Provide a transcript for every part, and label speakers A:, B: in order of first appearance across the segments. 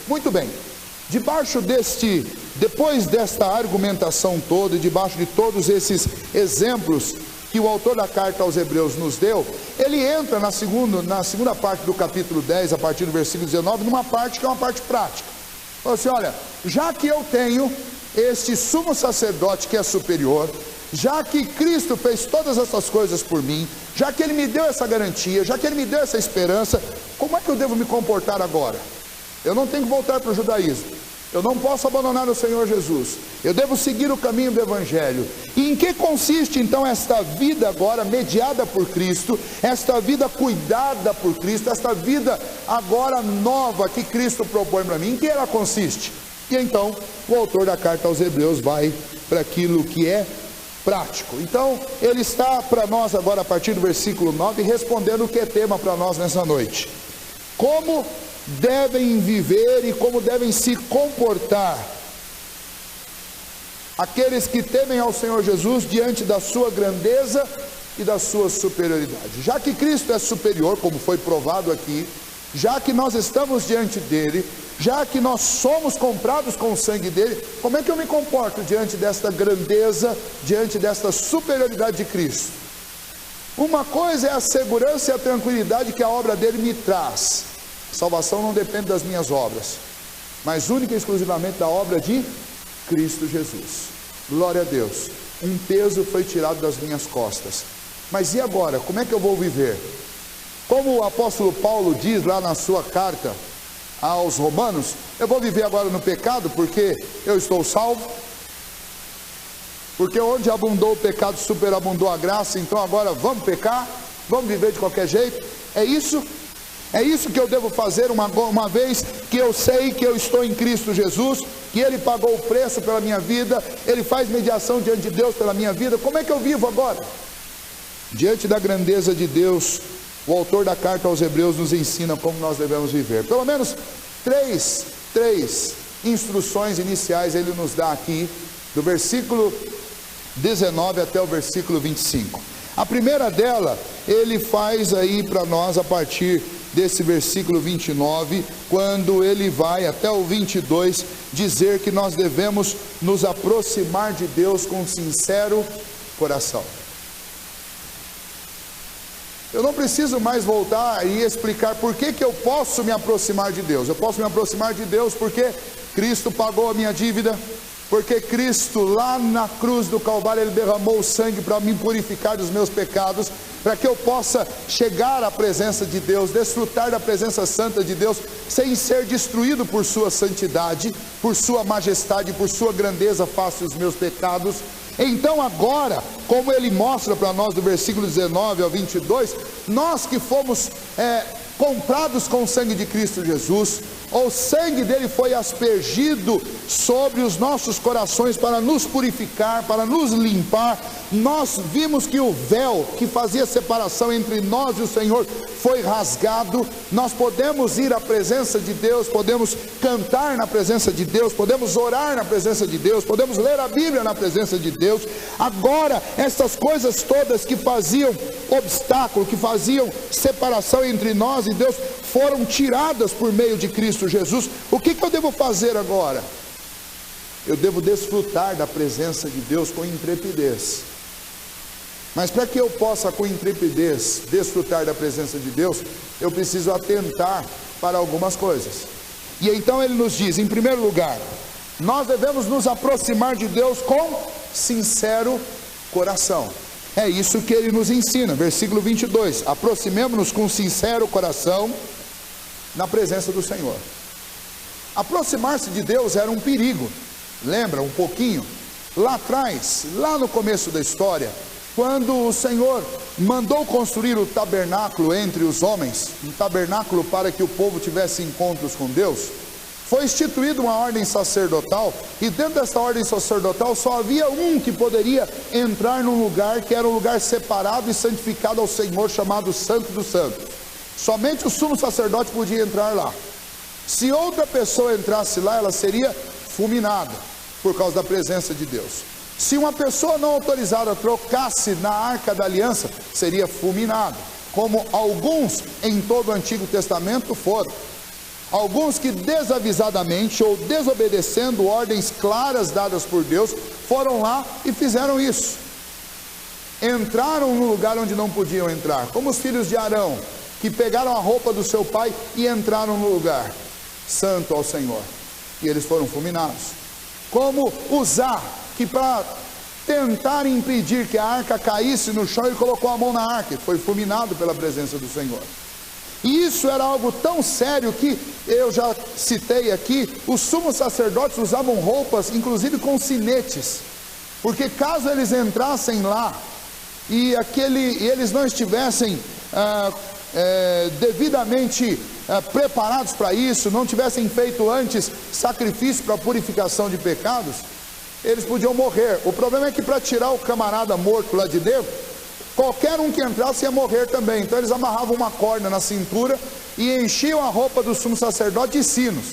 A: Muito bem, depois desta argumentação toda, e debaixo de todos esses exemplos que o autor da carta aos Hebreus nos deu, ele entra na segunda parte do capítulo 10, a partir do versículo 19, numa parte que é uma parte prática. Fala assim: olha, já que eu tenho este sumo sacerdote que é superior, já que Cristo fez todas essas coisas por mim, já que Ele me deu essa garantia, já que Ele me deu essa esperança, como é que eu devo me comportar agora? Eu não tenho que voltar para o judaísmo, eu não posso abandonar o Senhor Jesus, eu devo seguir o caminho do Evangelho. E em que consiste então esta vida agora mediada por Cristo, esta vida cuidada por Cristo, esta vida agora nova que Cristo propõe para mim? Em que ela consiste? E então o autor da carta aos Hebreus vai para aquilo que é prático. Então ele está para nós agora, a partir do versículo 9, respondendo o que é tema para nós nessa noite: como devem viver e como devem se comportar aqueles que temem ao Senhor Jesus diante da sua grandeza e da sua superioridade. Já que Cristo é superior, como foi provado aqui, já que nós estamos diante dele, já que nós somos comprados com o sangue dele, como é que eu me comporto diante desta grandeza, diante desta superioridade de Cristo? Uma coisa é a segurança e a tranquilidade que a obra dele me traz. Salvação não depende das minhas obras, mas única e exclusivamente da obra de Cristo Jesus. Glória a Deus, um peso foi tirado das minhas costas. Mas e agora, como é que eu vou viver? Como o apóstolo Paulo diz lá na sua carta aos Romanos: eu vou viver agora no pecado porque eu estou salvo, porque onde abundou o pecado superabundou a graça, então agora vamos pecar, vamos viver de qualquer jeito? É isso que eu devo fazer uma vez que eu sei que eu estou em Cristo Jesus, que Ele pagou o preço pela minha vida, Ele faz mediação diante de Deus pela minha vida? Como é que eu vivo agora? Diante da grandeza de Deus, o autor da carta aos Hebreus nos ensina como nós devemos viver. Pelo menos três instruções iniciais ele nos dá aqui, do versículo 19 até o versículo 25. A primeira dela, ele faz aí para nós a partir desse versículo 29, quando ele vai até o 22, dizer que nós devemos nos aproximar de Deus com sincero coração. Eu não preciso mais voltar e explicar por que eu posso me aproximar de Deus. Eu posso me aproximar de Deus porque Cristo pagou a minha dívida, porque Cristo lá na cruz do Calvário, Ele derramou o sangue para me purificar dos meus pecados, para que eu possa chegar à presença de Deus, desfrutar da presença santa de Deus, sem ser destruído por sua santidade, por sua majestade, por sua grandeza face os meus pecados. Então agora, como ele mostra para nós do versículo 19 ao 22, nós que fomos comprados com o sangue de Cristo Jesus, o sangue dele foi aspergido sobre os nossos corações para nos purificar, para nos limpar. Nós vimos que o véu que fazia separação entre nós e o Senhor foi rasgado. Nós podemos ir à presença de Deus, podemos cantar na presença de Deus, podemos orar na presença de Deus, podemos ler a Bíblia na presença de Deus. Agora, essas coisas todas que faziam obstáculo, que faziam separação entre nós e Deus, foram tiradas por meio de Cristo Jesus. O que eu devo fazer agora? Eu devo desfrutar da presença de Deus com intrepidez. Mas para que eu possa com intrepidez desfrutar da presença de Deus, eu preciso atentar para algumas coisas. E então ele nos diz, em primeiro lugar, nós devemos nos aproximar de Deus com sincero coração. É isso que ele nos ensina, versículo 22, aproximemo-nos com sincero coração na presença do Senhor. Aproximar-se de Deus era um perigo. Lembra um pouquinho? Lá atrás, lá no começo da história, quando o Senhor mandou construir o tabernáculo entre os homens, um tabernáculo para que o povo tivesse encontros com Deus, foi instituída uma ordem sacerdotal, e dentro dessa ordem sacerdotal só havia um que poderia entrar num lugar que era um lugar separado e santificado ao Senhor, chamado Santo dos Santos. Somente o sumo sacerdote podia entrar lá. Se outra pessoa entrasse lá, ela seria fulminada por causa da presença de Deus. Se uma pessoa não autorizada trocasse na arca da aliança, seria fulminada, como alguns em todo o Antigo Testamento foram. Alguns que desavisadamente ou desobedecendo ordens claras dadas por Deus, foram lá e fizeram isso. Entraram no lugar onde não podiam entrar, como os filhos de Arão, que pegaram a roupa do seu pai e entraram no lugar santo ao Senhor, e eles foram fulminados. Como Uzá, que para tentar impedir que a arca caísse no chão, ele colocou a mão na arca e foi fulminado pela presença do Senhor. E isso era algo tão sério que eu já citei aqui, os sumos sacerdotes usavam roupas, inclusive com sinetes, porque caso eles entrassem lá e eles não estivessem devidamente preparados para isso, não tivessem feito antes sacrifício para purificação de pecados, eles podiam morrer. O problema é que para tirar o camarada morto lá de dentro, qualquer um que entrasse ia morrer também. Então eles amarravam uma corda na cintura e enchiam a roupa do sumo sacerdote de sinos.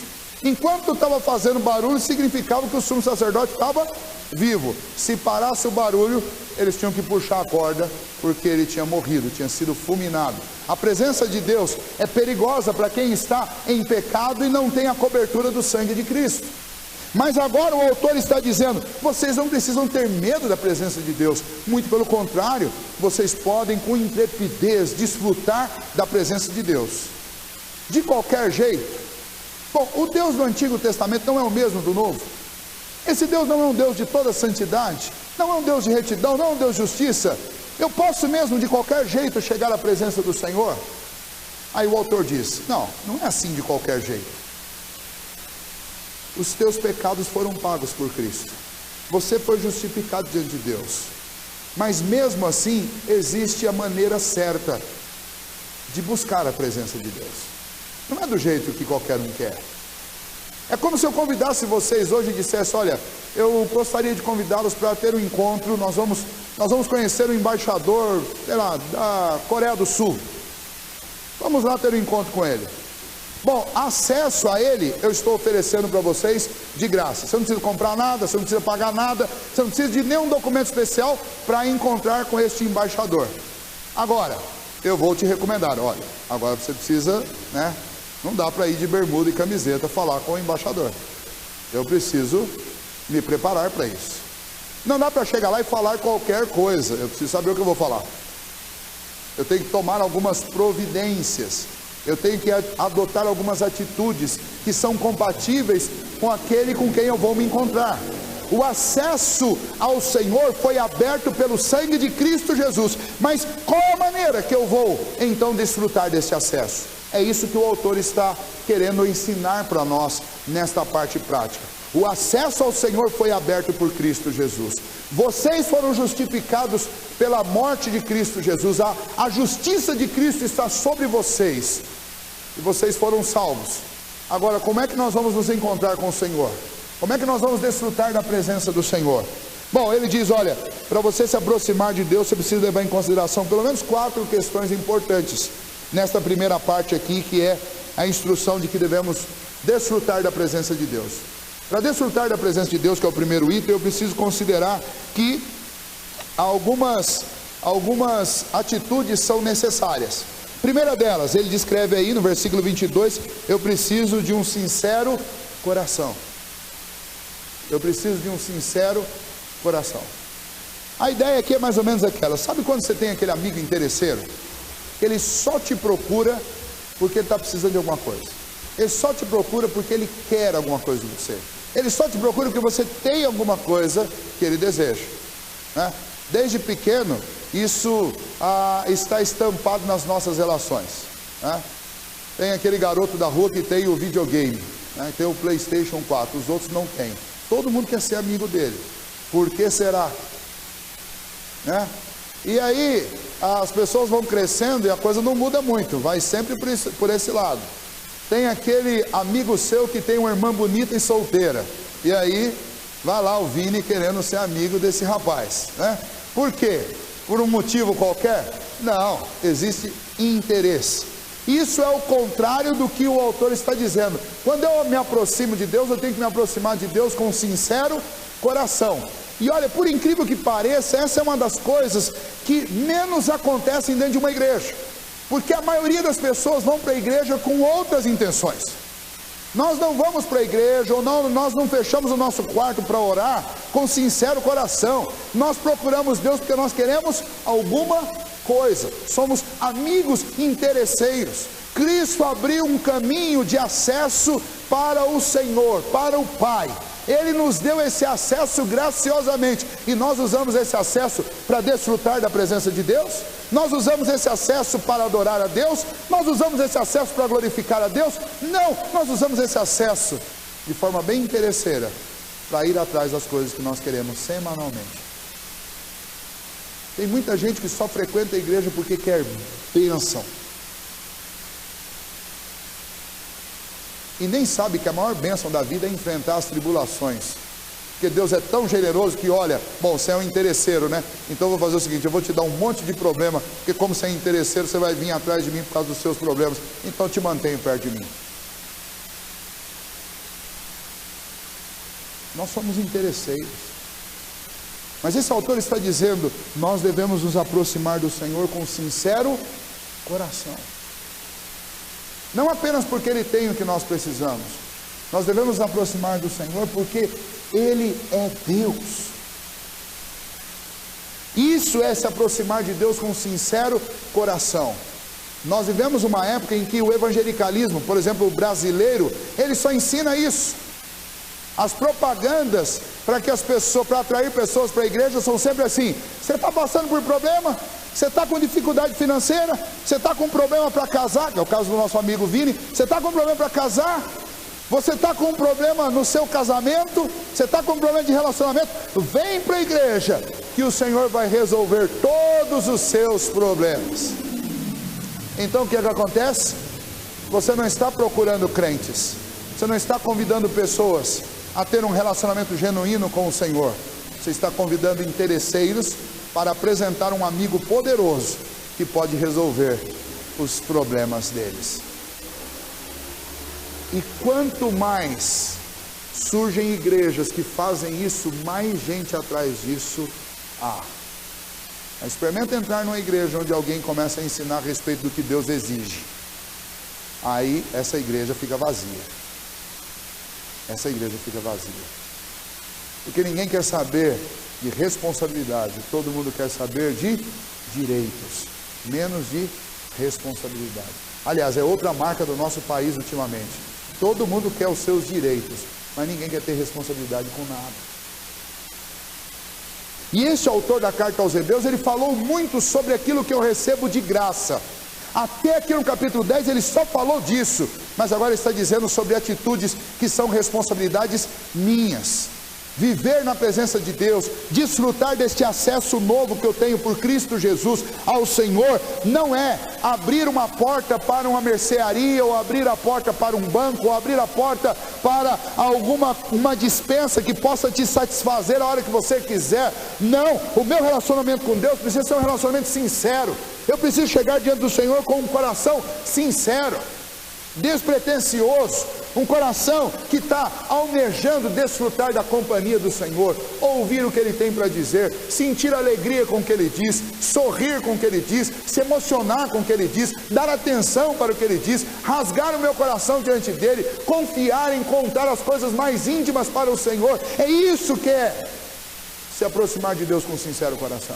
A: Enquanto estava fazendo barulho, significava que o sumo sacerdote estava vivo. Se parasse o barulho, eles tinham que puxar a corda, porque ele tinha morrido, tinha sido fulminado. A presença de Deus é perigosa para quem está em pecado e não tem a cobertura do sangue de Cristo. Mas agora o autor está dizendo, vocês não precisam ter medo da presença de Deus, muito pelo contrário, vocês podem com intrepidez desfrutar da presença de Deus, de qualquer jeito. Bom, o Deus do Antigo Testamento não é o mesmo do Novo. Esse Deus não é um Deus de toda santidade, não é um Deus de retidão, não é um Deus de justiça. Eu posso mesmo de qualquer jeito chegar à presença do Senhor? Aí o autor diz, não é assim de qualquer jeito. Os teus pecados foram pagos por Cristo, você foi justificado diante de Deus, mas mesmo assim existe a maneira certa de buscar a presença de Deus. Não é do jeito que qualquer um quer. É como se eu convidasse vocês hoje e dissesse, olha, eu gostaria de convidá-los para ter um encontro, nós vamos conhecer o embaixador, sei lá, da Coreia do Sul, vamos lá ter um encontro com ele. Bom, acesso a ele eu estou oferecendo para vocês de graça. Você não precisa comprar nada, você não precisa pagar nada, você não precisa de nenhum documento especial para encontrar com este embaixador. Agora, eu vou te recomendar, olha, agora você precisa, não dá para ir de bermuda e camiseta falar com o embaixador. Eu preciso me preparar para isso. Não dá para chegar lá e falar qualquer coisa, eu preciso saber o que eu vou falar. Eu tenho que tomar algumas providências. Eu tenho que adotar algumas atitudes que são compatíveis com aquele com quem eu vou me encontrar. O acesso ao Senhor foi aberto pelo sangue de Cristo Jesus. Mas qual é a maneira que eu vou então desfrutar desse acesso? É isso que o autor está querendo ensinar para nós nesta parte prática. O acesso ao Senhor foi aberto por Cristo Jesus. Vocês foram justificados pela morte de Cristo Jesus. A justiça de Cristo está sobre vocês. E vocês foram salvos. Agora, como é que nós vamos nos encontrar com o Senhor? Como é que nós vamos desfrutar da presença do Senhor? Bom, ele diz, olha, para você se aproximar de Deus, você precisa levar em consideração pelo menos 4 questões importantes nesta primeira parte aqui, que é a instrução de que devemos desfrutar da presença de Deus. Para desfrutar da presença de Deus, que é o primeiro item, eu preciso considerar que algumas atitudes são necessárias. Primeira delas, ele descreve aí no versículo 22, eu preciso de um sincero coração. Eu preciso de um sincero coração. A ideia aqui é mais ou menos aquela, sabe quando você tem aquele amigo interesseiro? Que ele só te procura porque ele está precisando de alguma coisa. Ele só te procura porque ele quer alguma coisa de você. Ele só te procura porque você tem alguma coisa que ele deseja, né? Desde pequeno, isso está estampado nas nossas relações, né? Tem aquele garoto da rua que tem o videogame, né? Tem o PlayStation 4, os outros não têm. Todo mundo quer ser amigo dele. Por que será? Né? E aí, as pessoas vão crescendo e a coisa não muda muito, vai sempre por esse lado. Tem aquele amigo seu que tem uma irmã bonita e solteira, e aí vai lá o Vini querendo ser amigo desse rapaz, né? Por quê? Por um motivo qualquer? Não, existe interesse. Isso é o contrário do que o autor está dizendo. Quando eu me aproximo de Deus, eu tenho que me aproximar de Deus com um sincero coração. E olha, por incrível que pareça, essa é uma das coisas que menos acontecem dentro de uma igreja. Porque a maioria das pessoas vão para a igreja com outras intenções. Nós não vamos para a igreja, ou não, nós não fechamos o nosso quarto para orar com sincero coração. Nós procuramos Deus porque nós queremos alguma coisa. Somos amigos interesseiros. Cristo abriu um caminho de acesso para o Senhor, para o Pai. Ele nos deu esse acesso graciosamente, e nós usamos esse acesso para desfrutar da presença de Deus? Nós usamos esse acesso para adorar a Deus? Nós usamos esse acesso para glorificar a Deus? Não, nós usamos esse acesso de forma bem interesseira, para ir atrás das coisas que nós queremos semanalmente. Tem muita gente que só frequenta a igreja porque quer bênção, e nem sabe que a maior bênção da vida é enfrentar as tribulações, porque Deus é tão generoso que, olha, bom, você é um interesseiro, né? Então eu vou fazer o seguinte, eu vou te dar um monte de problema, porque como você é interesseiro, você vai vir atrás de mim por causa dos seus problemas, então eu te mantenho perto de mim. Nós somos interesseiros, mas esse autor está dizendo, nós devemos nos aproximar do Senhor com sincero coração. Não apenas porque Ele tem o que nós precisamos, nós devemos nos aproximar do Senhor porque Ele é Deus. Isso é se aproximar de Deus com um sincero coração. Nós vivemos uma época em que o evangelicalismo, por exemplo, o brasileiro, ele só ensina isso. As propagandas para atrair pessoas para a igreja são sempre assim: você está passando por problema? Você está com dificuldade financeira? Você está com problema para casar? Que é o caso do nosso amigo Vini. Você está com problema para casar? Você está com um problema no seu casamento? Você está com um problema de relacionamento? Vem para a igreja, que o Senhor vai resolver todos os seus problemas. Então o que acontece? Você não está procurando crentes, você não está convidando pessoas a ter um relacionamento genuíno com o Senhor. Você está convidando interesseiros para apresentar um amigo poderoso que pode resolver os problemas deles. E quanto mais surgem igrejas que fazem isso, mais gente atrás disso há. Experimenta entrar numa igreja onde alguém começa a ensinar a respeito do que Deus exige. Aí essa igreja fica vazia. Essa igreja fica vazia. Porque ninguém quer saber de responsabilidade, todo mundo quer saber de direitos, menos de responsabilidade. Aliás, é outra marca do nosso país ultimamente. Todo mundo quer os seus direitos, mas ninguém quer ter responsabilidade com nada. E esse autor da carta aos Hebreus, ele falou muito sobre aquilo que eu recebo de graça. Até aqui no capítulo 10 ele só falou disso, mas agora ele está dizendo sobre atitudes que são responsabilidades minhas. Viver na presença de Deus, desfrutar deste acesso novo que eu tenho por Cristo Jesus ao Senhor, não é abrir uma porta para uma mercearia, ou abrir a porta para um banco, ou abrir a porta para uma dispensa que possa te satisfazer a hora que você quiser. Não, o meu relacionamento com Deus precisa ser um relacionamento sincero. Eu preciso chegar diante do Senhor com um coração sincero, despretensioso, um coração que está almejando desfrutar da companhia do Senhor, ouvir o que Ele tem para dizer, sentir alegria com o que Ele diz, sorrir com o que Ele diz, se emocionar com o que Ele diz, dar atenção para o que Ele diz, rasgar o meu coração diante dEle, confiar em contar as coisas mais íntimas para o Senhor. É isso que é se aproximar de Deus com um sincero coração.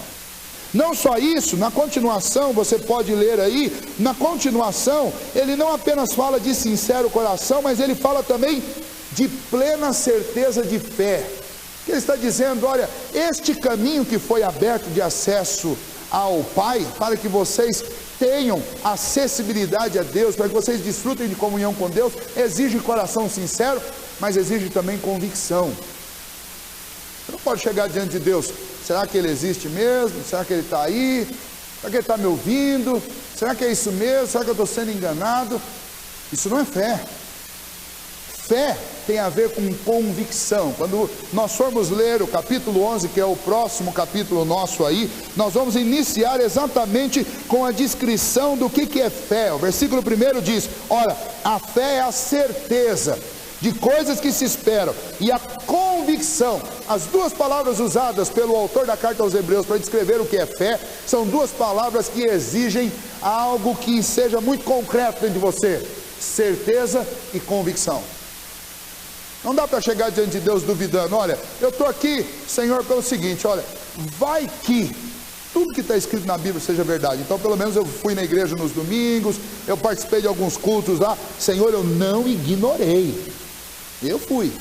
A: Não só isso, na continuação, você pode ler aí, na continuação, ele não apenas fala de sincero coração, mas ele fala também de plena certeza de fé. Ele está dizendo, olha, este caminho que foi aberto de acesso ao Pai, para que vocês tenham acessibilidade a Deus, para que vocês desfrutem de comunhão com Deus, exige coração sincero, mas exige também convicção. Você não pode chegar diante de Deus: será que Ele existe mesmo? Será que Ele está aí? Será que Ele está me ouvindo? Será que é isso mesmo? Será que eu estou sendo enganado? Isso não é fé. Fé tem a ver com convicção. Quando nós formos ler o capítulo 11, que é o próximo capítulo nosso aí, nós vamos iniciar exatamente com a descrição do que é fé. O versículo 1 diz, olha, a fé é a certeza de coisas que se esperam, e a convicção. As duas palavras usadas pelo autor da carta aos Hebreus para descrever o que é fé, são duas palavras que exigem algo que seja muito concreto dentro de você: certeza e convicção. Não dá para chegar diante de Deus duvidando. Olha, eu estou aqui, Senhor, pelo seguinte, olha, vai que tudo que está escrito na Bíblia seja verdade. Então pelo menos eu fui na igreja nos domingos, eu participei de alguns cultos lá. Senhor, eu não ignorei, eu fui.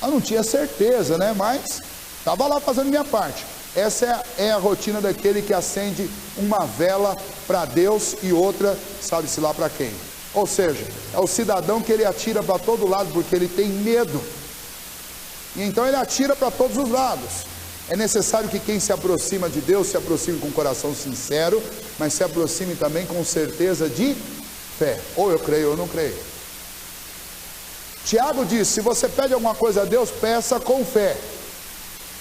A: Eu não tinha certeza, né? Mas estava lá fazendo minha parte. Essa é a rotina daquele que acende uma vela para Deus e outra, sabe-se lá para quem. Ou seja, é o cidadão que ele atira para todo lado porque ele tem medo. E então ele atira para todos os lados. É necessário que quem se aproxima de Deus se aproxime com um coração sincero, mas se aproxime também com certeza de fé. Ou eu creio ou eu não creio. Tiago diz, se você pede alguma coisa a Deus, peça com fé.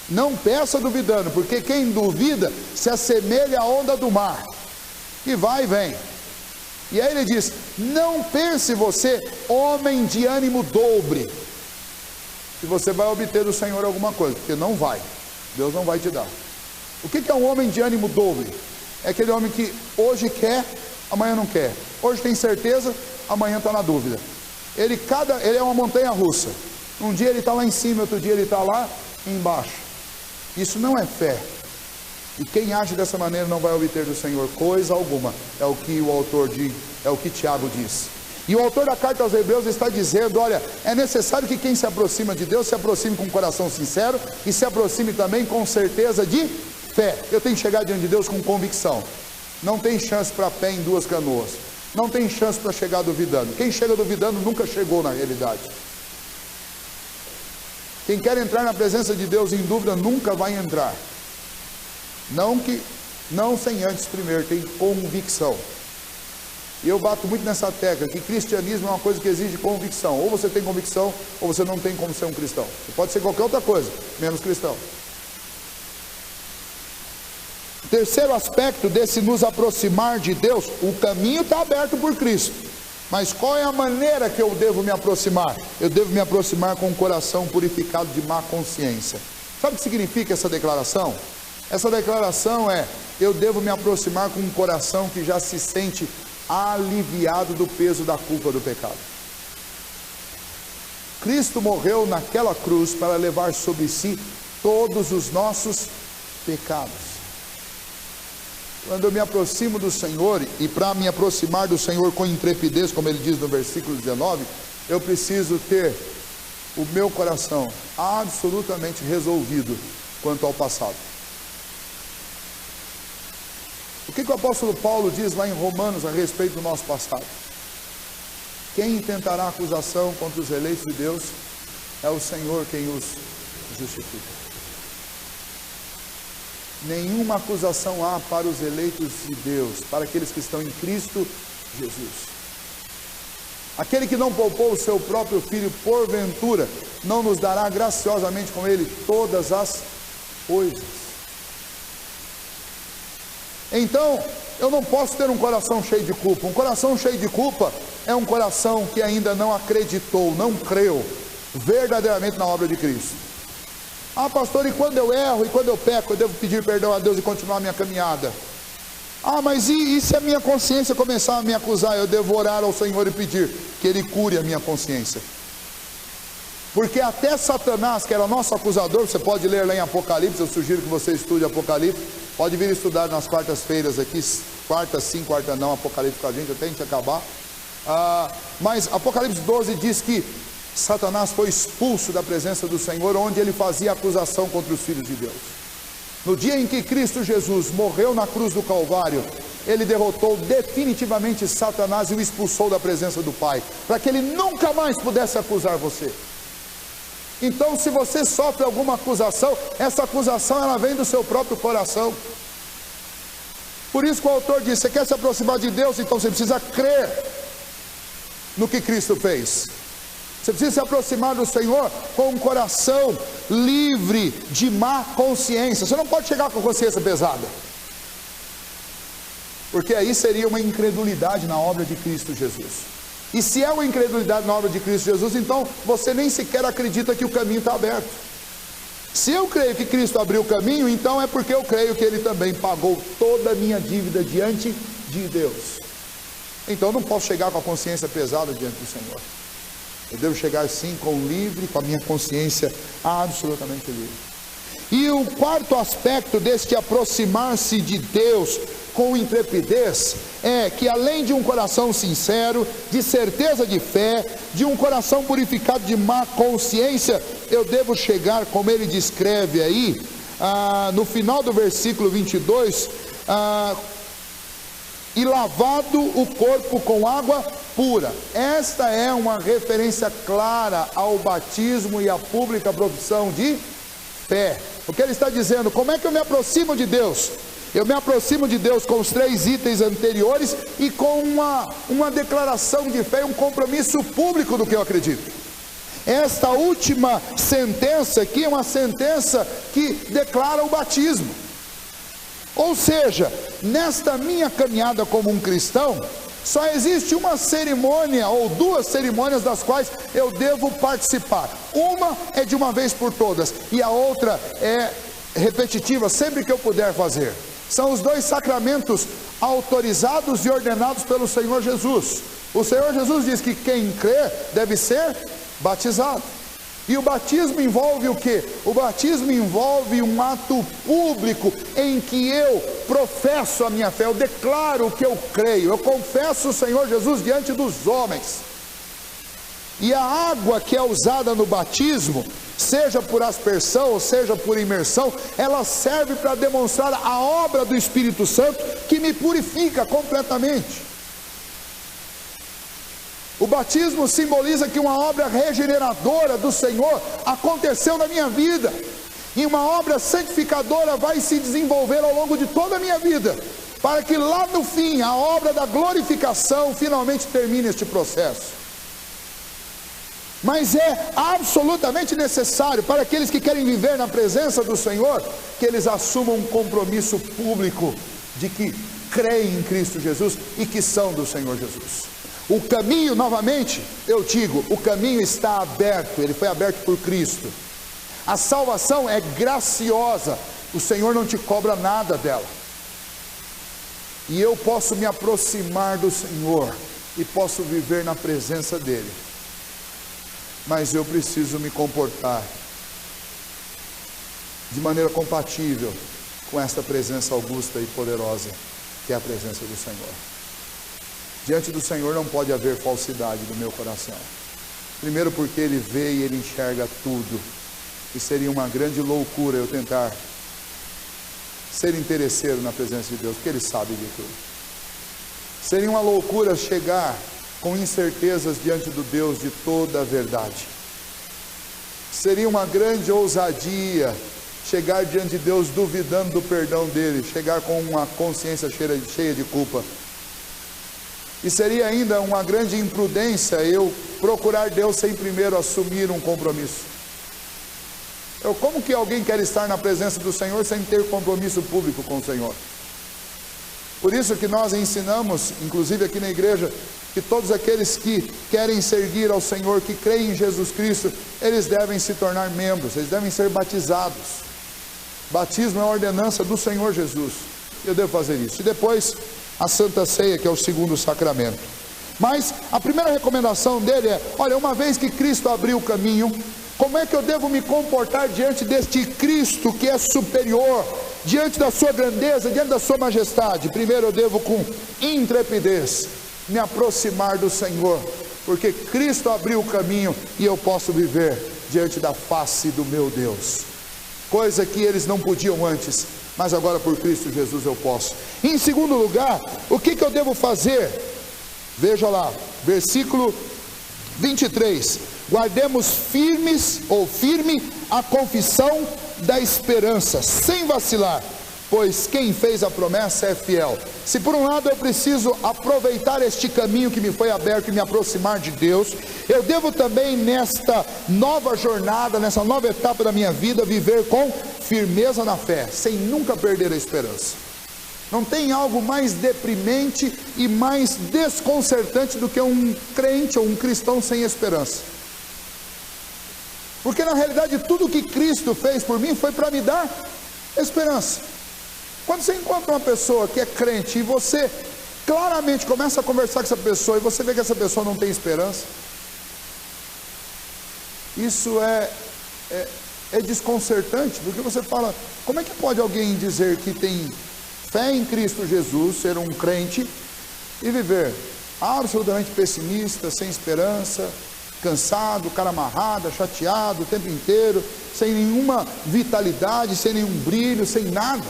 A: Não peça duvidando, porque quem duvida se assemelha à onda do mar, que vai e vem. E aí ele diz, não pense você, homem de ânimo dobre, que você vai obter do Senhor alguma coisa, porque não vai. Deus não vai te dar. O que é um homem de ânimo dobre? É aquele homem que hoje quer, amanhã não quer. Hoje tem certeza, amanhã está na dúvida. Ele é uma montanha russa. Um dia ele está lá em cima, outro dia ele está lá embaixo. Isso não é fé. E quem age dessa maneira não vai obter do Senhor coisa alguma. É o que o autor diz, é o que Tiago diz. E o autor da carta aos Hebreus está dizendo, olha, é necessário que quem se aproxima de Deus se aproxime com um coração sincero e se aproxime também com certeza de fé. Eu tenho que chegar diante de Deus com convicção. Não tem chance para pé em duas canoas. Não tem chance para chegar duvidando. Quem chega duvidando nunca chegou na realidade. Quem quer entrar na presença de Deus em dúvida nunca vai entrar. Não sem antes primeiro ter convicção. E eu bato muito nessa tecla, que cristianismo é uma coisa que exige convicção. Ou você tem convicção, ou você não tem como ser um cristão. Você pode ser qualquer outra coisa, menos cristão. O terceiro aspecto desse nos aproximar de Deus, o caminho está aberto por Cristo. Mas qual é a maneira que eu devo me aproximar? Eu devo me aproximar com um coração purificado de má consciência. Sabe o que significa essa declaração? Essa declaração é, eu devo me aproximar com um coração que já se sente aliviado do peso da culpa do pecado. Cristo morreu naquela cruz para levar sobre si todos os nossos pecados. Quando eu me aproximo do Senhor, e para me aproximar do Senhor com intrepidez, como ele diz no versículo 19, eu preciso ter o meu coração absolutamente resolvido quanto ao passado. O que o apóstolo Paulo diz lá em Romanos a respeito do nosso passado? Quem intentará acusação contra os eleitos de Deus é o Senhor quem os justifica. Nenhuma acusação há para os eleitos de Deus, para aqueles que estão em Cristo Jesus. Aquele que não poupou o seu próprio Filho, porventura, não nos dará graciosamente com Ele todas as coisas. Então, eu não posso ter um coração cheio de culpa. Um coração cheio de culpa é um coração que ainda não acreditou, não creu verdadeiramente na obra de Cristo. Ah, pastor, e quando eu erro, e quando eu peco, eu devo pedir perdão a Deus e continuar a minha caminhada? Ah, mas e se a minha consciência começar a me acusar? Eu devo orar ao Senhor e pedir que Ele cure a minha consciência. Porque até Satanás, que era nosso acusador, você pode ler lá em Apocalipse, eu sugiro que você estude Apocalipse, pode vir estudar nas quartas-feiras aqui, quarta sim, quarta não, Apocalipse com a gente, até a gente acabar. Mas Apocalipse 12 diz que Satanás foi expulso da presença do Senhor, onde ele fazia acusação contra os filhos de Deus. No dia em que Cristo Jesus morreu na cruz do Calvário, ele derrotou definitivamente Satanás e o expulsou da presença do Pai, para que ele nunca mais pudesse acusar você. Então, se você sofre alguma acusação, essa acusação ela vem do seu próprio coração. Por isso que o autor diz, você quer se aproximar de Deus, então você precisa crer no que Cristo fez. Você precisa se aproximar do Senhor com um coração livre de má consciência. Você não pode chegar com a consciência pesada, porque aí seria uma incredulidade na obra de Cristo Jesus. E se é uma incredulidade na obra de Cristo Jesus, então você nem sequer acredita que o caminho está aberto. Se eu creio que Cristo abriu o caminho, então é porque eu creio que Ele também pagou toda a minha dívida diante de Deus. Então eu não posso chegar com a consciência pesada diante do Senhor. Eu devo chegar sim com a minha consciência absolutamente livre. E o quarto aspecto deste aproximar-se de Deus com intrepidez é que, além de um coração sincero, de certeza de fé, de um coração purificado de má consciência, eu devo chegar, como ele descreve aí, no final do versículo 22, e lavado o corpo com água pura. Esta é uma referência clara ao batismo e à pública profissão de fé. O que ele está dizendo? Como é que eu me aproximo de Deus? Eu me aproximo de Deus com os 3 itens anteriores e com uma declaração de fé, um compromisso público do que eu acredito. Esta última sentença aqui é uma sentença que declara o batismo. Ou seja, nesta minha caminhada como um cristão, só existe uma cerimônia ou 2 cerimônias das quais eu devo participar. Uma é de uma vez por todas e a outra é repetitiva, sempre que eu puder fazer. São os 2 sacramentos autorizados e ordenados pelo Senhor Jesus. O Senhor Jesus diz que quem crê deve ser batizado. E o batismo envolve o quê? O batismo envolve um ato público em que eu professo a minha fé, eu declaro o que eu creio, eu confesso o Senhor Jesus diante dos homens. E a água que é usada no batismo, seja por aspersão ou seja por imersão, ela serve para demonstrar a obra do Espírito Santo que me purifica completamente. O batismo simboliza que uma obra regeneradora do Senhor aconteceu na minha vida, e uma obra santificadora vai se desenvolver ao longo de toda a minha vida, para que lá no fim, a obra da glorificação finalmente termine este processo. Mas é absolutamente necessário para aqueles que querem viver na presença do Senhor, que eles assumam um compromisso público de que creem em Cristo Jesus e que são do Senhor Jesus. O caminho, novamente, eu digo, o caminho está aberto, ele foi aberto por Cristo. A salvação é graciosa, o Senhor não te cobra nada dela. E eu posso me aproximar do Senhor e posso viver na presença dEle. Mas eu preciso me comportar de maneira compatível com esta presença augusta e poderosa, que é a presença do Senhor. Diante do Senhor não pode haver falsidade no meu coração. Primeiro porque Ele vê e Ele enxerga tudo. E seria uma grande loucura eu tentar ser interesseiro na presença de Deus, porque Ele sabe de tudo. Seria uma loucura chegar com incertezas diante do Deus de toda a verdade. Seria uma grande ousadia chegar diante de Deus duvidando do perdão dEle, chegar com uma consciência cheia de culpa. E seria ainda uma grande imprudência eu procurar Deus sem primeiro assumir um compromisso. Como que alguém quer estar na presença do Senhor sem ter compromisso público com o Senhor? Por isso que nós ensinamos, inclusive aqui na igreja, que todos aqueles que querem servir ao Senhor, que creem em Jesus Cristo, eles devem se tornar membros, eles devem ser batizados. Batismo é a ordenança do Senhor Jesus. Eu devo fazer isso. E depois a Santa Ceia, que é o segundo sacramento. Mas a primeira recomendação dele é: olha, uma vez que Cristo abriu o caminho, como é que eu devo me comportar diante deste Cristo que é superior, diante da sua grandeza, diante da sua majestade? Primeiro eu devo, com intrepidez, me aproximar do Senhor, porque Cristo abriu o caminho e eu posso viver diante da face do meu Deus, coisa que eles não podiam antes, mas agora por Cristo Jesus eu posso. Em segundo lugar, o que eu devo fazer? Veja lá, versículo 23: guardemos firme a confissão da esperança, sem vacilar, pois quem fez a promessa é fiel. Se por um lado eu preciso aproveitar este caminho que me foi aberto e me aproximar de Deus, eu devo também, nesta nova jornada, nessa nova etapa da minha vida, viver com firmeza na fé, sem nunca perder a esperança. Não tem algo mais deprimente e mais desconcertante do que um crente ou um cristão sem esperança. Porque na realidade tudo que Cristo fez por mim foi para me dar esperança. Quando você encontra uma pessoa que é crente e você claramente começa a conversar com essa pessoa e você vê que essa pessoa não tem esperança, Isso é desconcertante, porque você fala, como é que pode alguém dizer que tem fé em Cristo Jesus, ser um crente, e viver absolutamente pessimista, sem esperança, cansado, cara amarrado, chateado o tempo inteiro, sem nenhuma vitalidade, sem nenhum brilho, sem nada?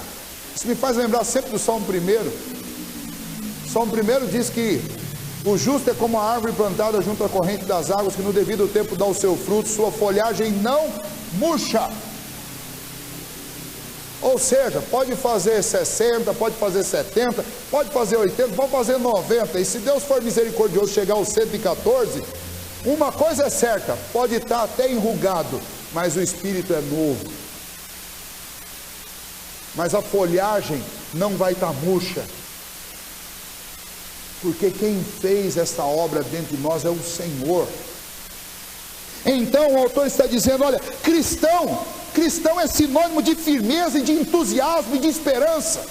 A: Isso me faz lembrar sempre do Salmo 1. Salmo 1 diz que o justo é como a árvore plantada junto à corrente das águas, que no devido tempo dá o seu fruto, sua folhagem não murcha. Ou seja, pode fazer 60, pode fazer 70, pode fazer 80, pode fazer 90, e se Deus for misericordioso chegar aos 114, uma coisa é certa, pode estar até enrugado, mas o espírito é novo, mas a folhagem não vai estar murcha, porque quem fez essa obra dentro de nós é o Senhor. Então o autor está dizendo, olha, cristão é sinônimo de firmeza e de entusiasmo e de esperança.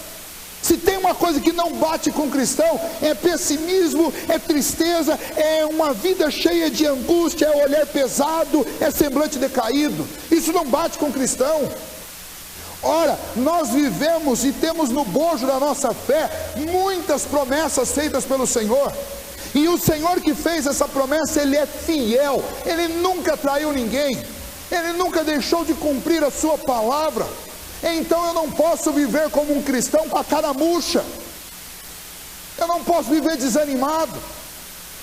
A: Se tem uma coisa que não bate com cristão, é pessimismo, é tristeza, é uma vida cheia de angústia, é olhar pesado, é semblante decaído. Isso não bate com cristão. Ora, nós vivemos e temos no bojo da nossa fé muitas promessas feitas pelo Senhor. E o Senhor que fez essa promessa, Ele é fiel, Ele nunca traiu ninguém, Ele nunca deixou de cumprir a sua palavra. Então eu não posso viver como um cristão com a cara murcha, eu não posso viver desanimado,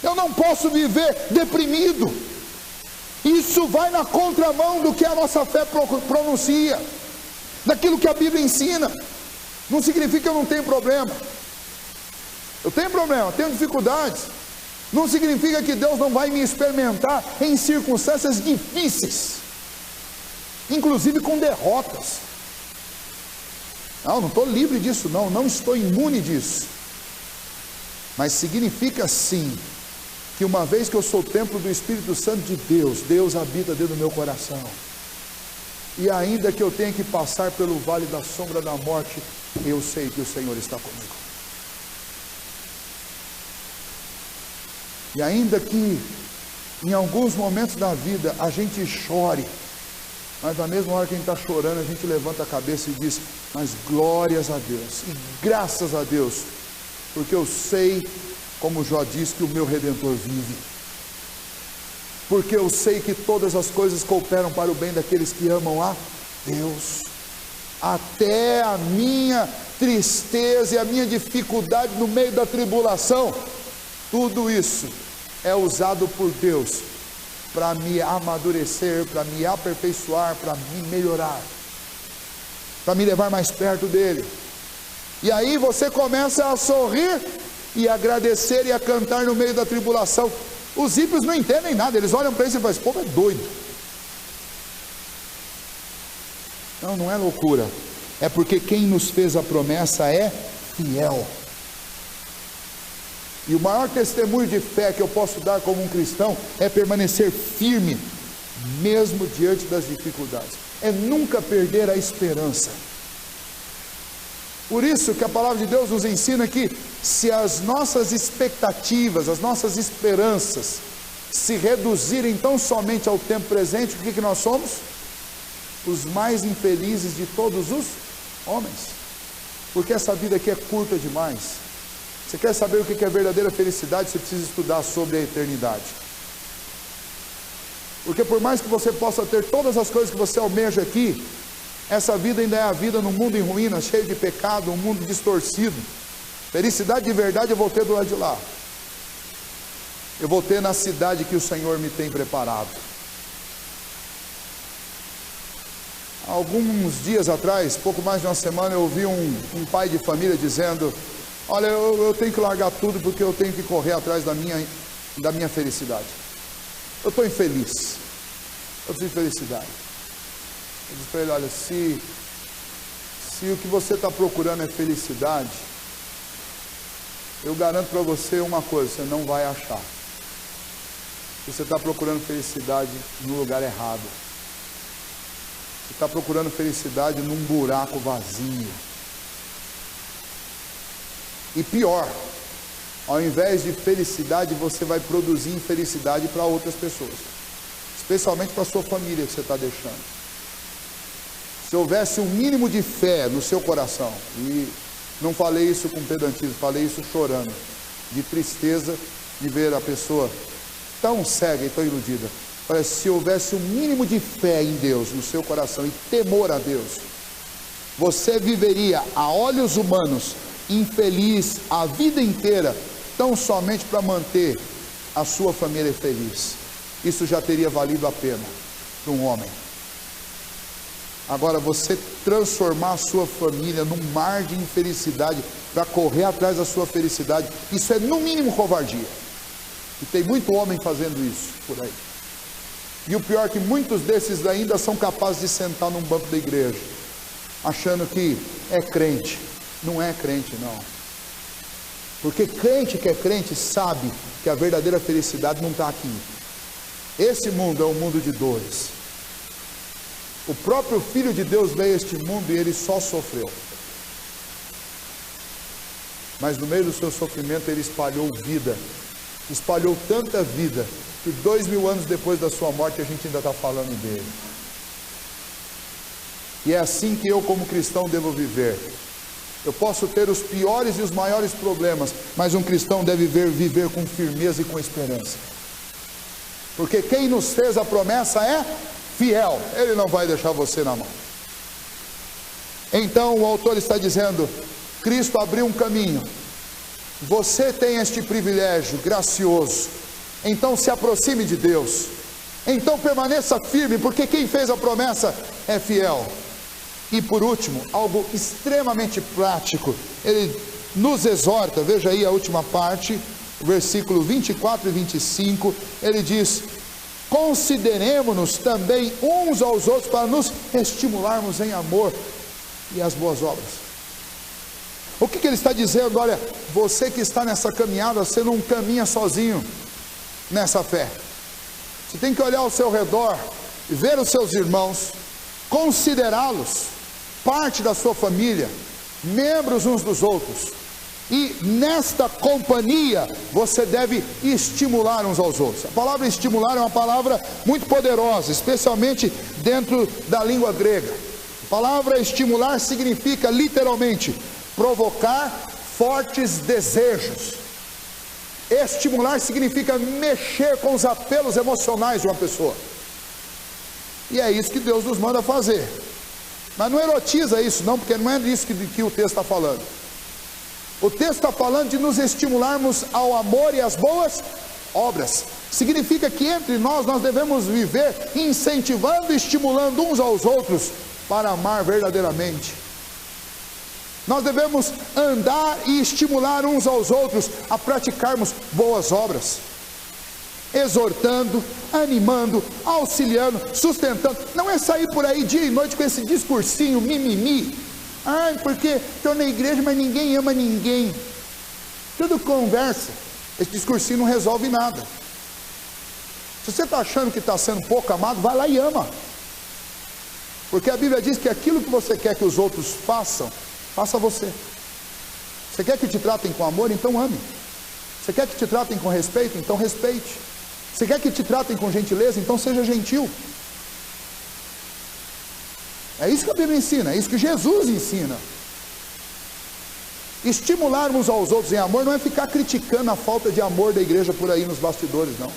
A: eu não posso viver deprimido. Isso vai na contramão do que a nossa fé pronuncia, daquilo que a Bíblia ensina. Não significa que eu não tenho problema. Eu tenho problema, tenho dificuldades. Não significa que Deus não vai me experimentar em circunstâncias difíceis, inclusive com derrotas. Não estou livre disso, não estou imune disso. Mas significa sim, que uma vez que eu sou templo do Espírito Santo de Deus, Deus habita dentro do meu coração. E ainda que eu tenha que passar pelo vale da sombra da morte, eu sei que o Senhor está comigo. E ainda que em alguns momentos da vida a gente chore, mas na mesma hora que a gente está chorando, a gente levanta a cabeça e diz, mas glórias a Deus, e graças a Deus, porque eu sei, como Jó diz, que o meu Redentor vive, porque eu sei que todas as coisas cooperam para o bem daqueles que amam a Deus. Até a minha tristeza e a minha dificuldade no meio da tribulação, tudo isso é usado por Deus para me amadurecer, para me aperfeiçoar, para me melhorar, para me levar mais perto dele. E aí você começa a sorrir e agradecer e a cantar no meio da tribulação. Os ímpios não entendem nada, eles olham para isso e falam, esse povo é doido. Não é loucura, é porque quem nos fez a promessa é fiel. E o maior testemunho de fé que eu posso dar como um cristão é permanecer firme, mesmo diante das dificuldades, é nunca perder a esperança. Por isso que a palavra de Deus nos ensina que se as nossas expectativas, as nossas esperanças se reduzirem tão somente ao tempo presente, o que nós somos? Os mais infelizes de todos os homens, porque essa vida aqui é curta demais. Você quer saber o que é verdadeira felicidade? Você precisa estudar sobre a eternidade. Porque por mais que você possa ter todas as coisas que você almeja aqui, essa vida ainda é a vida num mundo em ruínas, cheio de pecado, um mundo distorcido. Felicidade de verdade eu vou ter do lado de lá. Eu vou ter na cidade que o Senhor me tem preparado. Alguns dias atrás, pouco mais de uma semana, eu ouvi um pai de família dizendo, olha, eu tenho que largar tudo porque eu tenho que correr atrás da minha felicidade. Eu estou infeliz, eu preciso de felicidade. Eu disse para ele, olha, se o que você está procurando é felicidade, eu garanto para você uma coisa, você não vai achar. Você está procurando felicidade no lugar errado. Você está procurando felicidade num buraco vazio. E pior, ao invés de felicidade, você vai produzir infelicidade para outras pessoas. especialmente para a sua família que você está deixando. Se houvesse um mínimo de fé no seu coração, e não falei isso com pedantismo, falei isso chorando, de tristeza de ver a pessoa tão cega e tão iludida. Se houvesse um mínimo de fé em Deus no seu coração e temor a Deus, você viveria a olhos humanos infeliz a vida inteira, tão somente para manter a sua família feliz. Isso já teria valido a pena para um homem. Agora, você transformar a sua família num mar de infelicidade para correr atrás da sua felicidade, isso é no mínimo covardia. E tem muito homem fazendo isso por aí. E o pior é que muitos desses ainda são capazes de sentar num banco da igreja, achando que é crente. Não é crente, não. Porque crente que é crente sabe que a verdadeira felicidade não está aqui. Esse mundo é um mundo de dores. O próprio Filho de Deus veio a este mundo e ele só sofreu. Mas no meio do seu sofrimento ele espalhou vida. Espalhou tanta vida que 2000 anos depois da sua morte a gente ainda está falando dele. E é assim que eu como cristão devo viver. Eu posso ter os piores e os maiores problemas, mas um cristão deve viver com firmeza e com esperança. Porque quem nos fez a promessa é fiel. Ele não vai deixar você na mão. Então o autor está dizendo, Cristo abriu um caminho. Você tem este privilégio gracioso. Então se aproxime de Deus. Então permaneça firme, porque quem fez a promessa é fiel. E por último, algo extremamente prático, ele nos exorta, veja aí a última parte, versículo 24 e 25, ele diz, consideremos-nos também uns aos outros para nos estimularmos em amor e as boas obras. O que ele está dizendo? Olha, você que está nessa caminhada, você não caminha sozinho nessa fé. Você tem que olhar ao seu redor, ver os seus irmãos, considerá-los parte da sua família, membros uns dos outros, e nesta companhia você deve estimular uns aos outros. A palavra estimular é uma palavra muito poderosa, especialmente dentro da língua grega. A palavra estimular significa literalmente provocar fortes desejos. Estimular significa mexer com os apelos emocionais de uma pessoa. E é isso que Deus nos manda fazer. Mas não erotiza isso não, porque não é isso que o texto está falando. O texto está falando de nos estimularmos ao amor e às boas obras. Significa que entre nós devemos viver incentivando e estimulando uns aos outros para amar verdadeiramente. Nós devemos andar e estimular uns aos outros a praticarmos boas obras. Exortando, animando, auxiliando, sustentando. Não é sair por aí dia e noite com esse discursinho mimimi. Ai, porque estou na igreja, mas ninguém ama ninguém. Tudo conversa. Esse discursinho não resolve nada. Se você está achando que está sendo pouco amado, vai lá e ama. Porque a Bíblia diz que aquilo que você quer que os outros façam, faça você. Você quer que te tratem com amor? Então ame. Você quer que te tratem com respeito? Então respeite. Você quer que te tratem com gentileza? Então seja gentil. É isso que a Bíblia ensina, é isso que Jesus ensina. Estimular uns aos outros em amor não é ficar criticando a falta de amor da igreja por aí nos bastidores, não.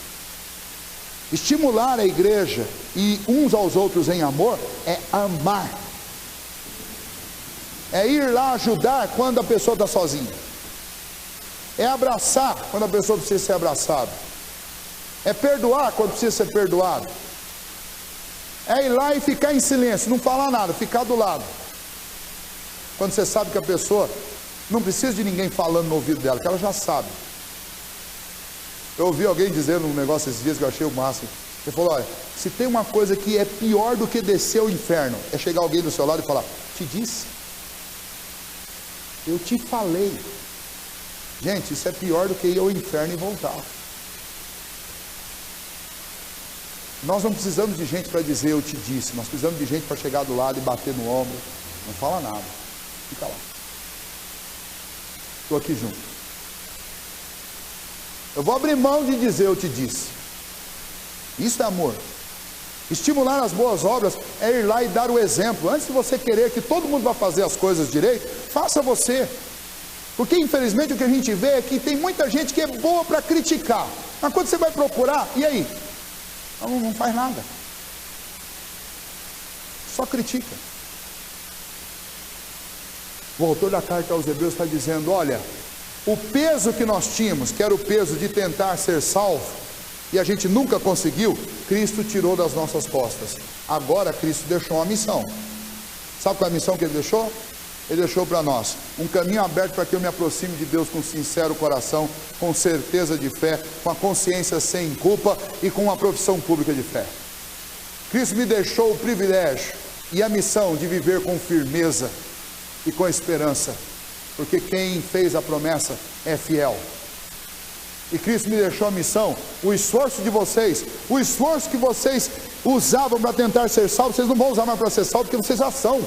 A: Estimular a igreja e uns aos outros em amor é amar. É ir lá ajudar quando a pessoa está sozinha. É abraçar quando a pessoa precisa ser abraçada. É perdoar quando precisa ser perdoado. É ir lá e ficar em silêncio, não falar nada, ficar do lado. Quando você sabe que a pessoa não precisa de ninguém falando no ouvido dela, que ela já sabe. Eu ouvi alguém dizendo um negócio esses dias que eu achei o máximo. Ele falou, olha, se tem uma coisa que é pior do que descer ao inferno, é chegar alguém do seu lado e falar, te disse, eu te falei. Gente, isso é pior do que ir ao inferno e voltar. Nós não precisamos de gente para dizer eu te disse, nós precisamos de gente para chegar do lado e bater no ombro. Não fala nada, fica lá. Estou aqui junto. Eu vou abrir mão de dizer eu te disse. Isso é amor. Estimular as boas obras é ir lá e dar o exemplo. Antes de você querer que todo mundo vá fazer as coisas direito, faça você. Porque infelizmente o que a gente vê é que tem muita gente que é boa para criticar, mas quando você vai procurar, e aí? Não faz nada, só critica. O autor da carta aos Hebreus está dizendo: olha, o peso que nós tínhamos, que era o peso de tentar ser salvo, e a gente nunca conseguiu, Cristo tirou das nossas costas. Agora Cristo deixou uma missão. Sabe qual é a missão que Ele deixou? Ele deixou para nós um caminho aberto para que eu me aproxime de Deus com sincero coração, com certeza de fé, com a consciência sem culpa e com uma profissão pública de fé. Cristo me deixou o privilégio e a missão de viver com firmeza e com esperança, porque quem fez a promessa é fiel. E Cristo me deixou a missão, o esforço de vocês, o esforço que vocês usavam para tentar ser salvos, vocês não vão usar mais para ser salvos, porque vocês já são.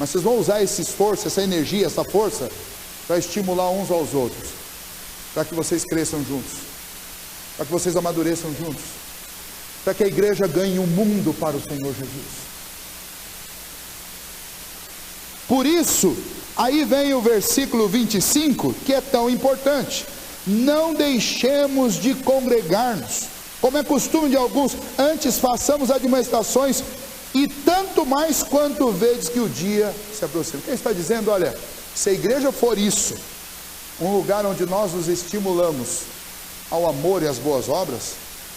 A: Mas vocês vão usar esse esforço, essa energia, essa força, para estimular uns aos outros, para que vocês cresçam juntos, para que vocês amadureçam juntos, para que a igreja ganhe um mundo para o Senhor Jesus. Por isso, aí vem o versículo 25, que é tão importante: não deixemos de congregar-nos, como é costume de alguns, antes façamos admoestações, e tanto mais quanto vedes que o dia se aproxima. Quem está dizendo? Olha, se a igreja for isso, um lugar onde nós nos estimulamos ao amor e às boas obras,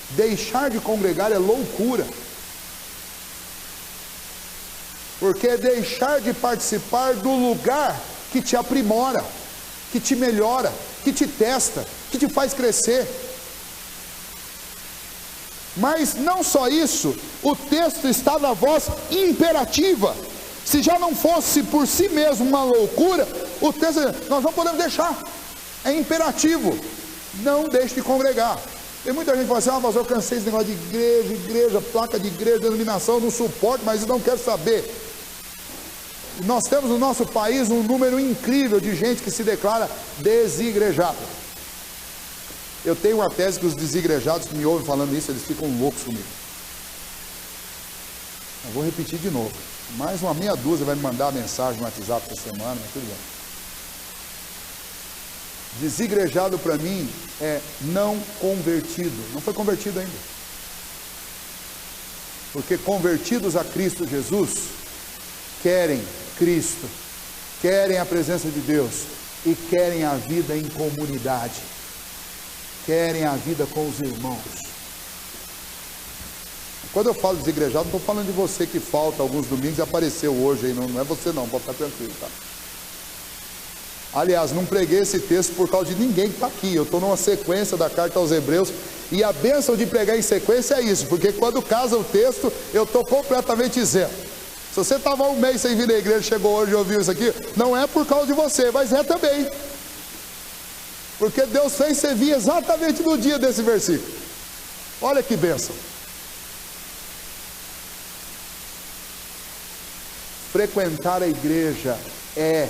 A: deixar de congregar é loucura, porque é deixar de participar do lugar que te aprimora, que te melhora, que te testa, que te faz crescer. Mas não só isso, o texto está na voz imperativa. Se já não fosse por si mesmo uma loucura, o texto, nós não podemos deixar, é imperativo: não deixe de congregar. Tem muita gente que fala assim: ah, mas eu cansei desse negócio de igreja, placa de igreja, denominação, não suporto, mas eu não quero saber. Nós temos no nosso país um número incrível de gente que se declara desigrejada. Eu tenho uma tese que os desigrejados que me ouvem falando isso, eles ficam loucos comigo. Eu vou repetir de novo. Mais uma meia dúzia vai me mandar mensagem no WhatsApp essa semana, mas tudo bem. Desigrejado para mim é não convertido. Não foi convertido ainda. Porque convertidos a Cristo Jesus, querem Cristo, querem a presença de Deus e querem a vida em comunidade. Querem a vida com os irmãos. Quando eu falo desigrejado, não estou falando de você que falta alguns domingos e apareceu hoje aí, não é você não, pode ficar tranquilo, tá? Aliás, não preguei esse texto por causa de ninguém que está aqui. Eu estou numa sequência da carta aos Hebreus, e a bênção de pregar em sequência é isso, porque quando casa o texto, eu estou completamente isento. Se você estava um mês sem vir na igreja, chegou hoje e ouviu isso aqui, não é por causa de você, mas é também. Porque Deus fez você vir exatamente no dia desse versículo. Olha que bênção. Frequentar a igreja é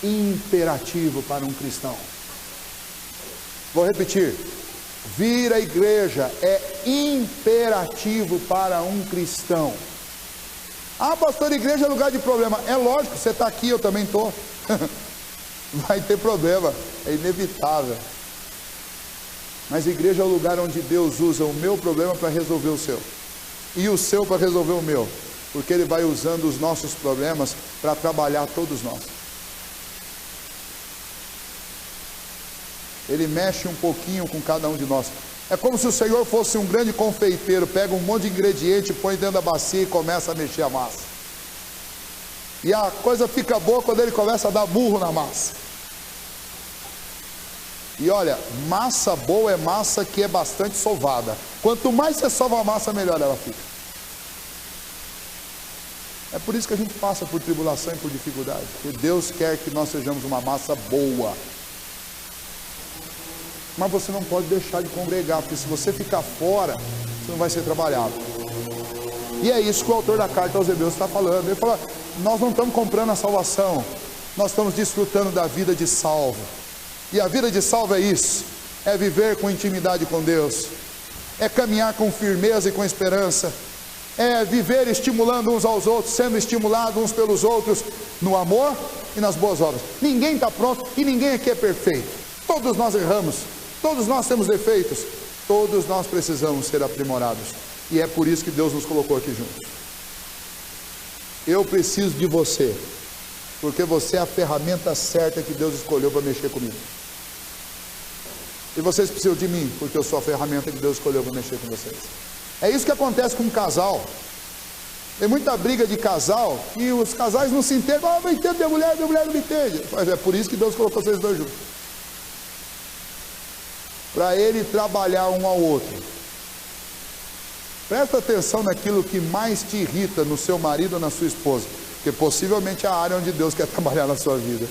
A: imperativo para um cristão. Vou repetir: vir à igreja é imperativo para um cristão. Ah, pastor, igreja é lugar de problema. É lógico, você está aqui, eu também estou. Vai ter problema, é inevitável. Mas a igreja é o lugar onde Deus usa o meu problema para resolver o seu, e o seu para resolver o meu, porque Ele vai usando os nossos problemas para trabalhar todos nós. Ele mexe um pouquinho com cada um de nós. É como se o Senhor fosse um grande confeiteiro, pega um monte de ingrediente, põe dentro da bacia e começa a mexer a massa. E a coisa fica boa quando Ele começa a dar burro na massa. E olha, massa boa é massa que é bastante sovada. Quanto mais você sova a massa, melhor ela fica. É por isso que a gente passa por tribulação e por dificuldade, porque Deus quer que nós sejamos uma massa boa. Mas você não pode deixar de congregar, porque se você ficar fora, você não vai ser trabalhado. E é isso que o autor da carta aos Hebreus está falando. Ele fala: nós não estamos comprando a salvação, nós estamos desfrutando da vida de salvo. E a vida de salvo é isso: é viver com intimidade com Deus, é caminhar com firmeza e com esperança, é viver estimulando uns aos outros, sendo estimulados uns pelos outros no amor e nas boas obras. Ninguém está pronto e ninguém aqui é perfeito. Todos nós erramos, todos nós temos defeitos, todos nós precisamos ser aprimorados. E é por isso que Deus nos colocou aqui juntos. Eu preciso de você, porque você é a ferramenta certa que Deus escolheu para mexer comigo. E vocês precisam de mim, porque eu sou a ferramenta que Deus escolheu para mexer com vocês. É isso que acontece com um casal. Tem muita briga de casal e os casais não se entendem. Eu não entendo minha mulher não me entende. Mas é por isso que Deus colocou vocês dois juntos. Para ele trabalhar um ao outro. Presta atenção naquilo que mais te irrita no seu marido ou na sua esposa, porque possivelmente é a área onde Deus quer trabalhar na sua vida.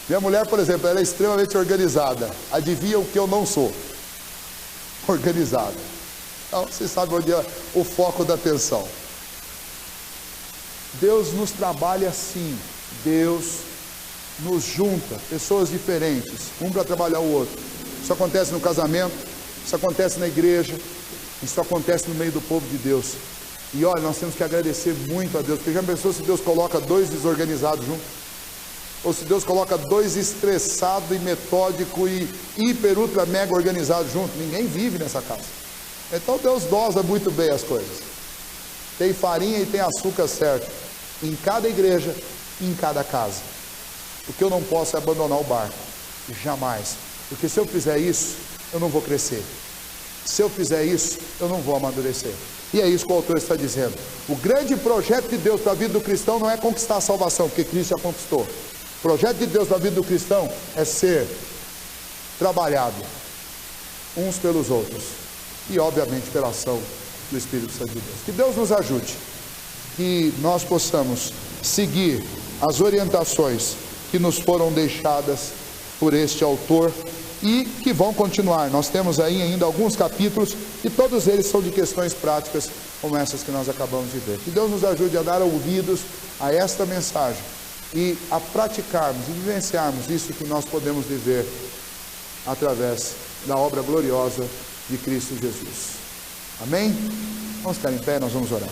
A: Minha mulher, por exemplo, ela é extremamente organizada. Adivinha o que eu não sou? Organizada. Então, você sabe onde é o foco da atenção. Deus nos trabalha assim. Deus nos junta, pessoas diferentes, um para trabalhar o outro. Isso acontece no casamento, isso acontece na igreja, isso acontece no meio do povo de Deus. E olha, nós temos que agradecer muito a Deus, porque já pensou se Deus coloca dois desorganizados juntos? Ou se Deus coloca dois estressados e metódicos e hiper, ultra, mega organizados juntos? Ninguém vive nessa casa. Então Deus dosa muito bem as coisas. Tem farinha e tem açúcar certo, em cada igreja, em cada casa. O que eu não posso é abandonar o barco, jamais. Porque se eu fizer isso, eu não vou crescer. Se eu fizer isso, eu não vou amadurecer. E é isso que o autor está dizendo. O grande projeto de Deus para a vida do cristão não é conquistar a salvação, porque Cristo já conquistou. O projeto de Deus para a vida do cristão é ser trabalhado uns pelos outros. E obviamente pela ação do Espírito Santo de Deus. Que Deus nos ajude. Que nós possamos seguir as orientações que nos foram deixadas por este autor e que vão continuar. Nós temos aí ainda alguns capítulos e todos eles são de questões práticas como essas que nós acabamos de ver. Que Deus nos ajude a dar ouvidos a esta mensagem e a praticarmos e vivenciarmos isso que nós podemos viver através da obra gloriosa de Cristo Jesus. Amém? Vamos ficar em pé, nós vamos orar.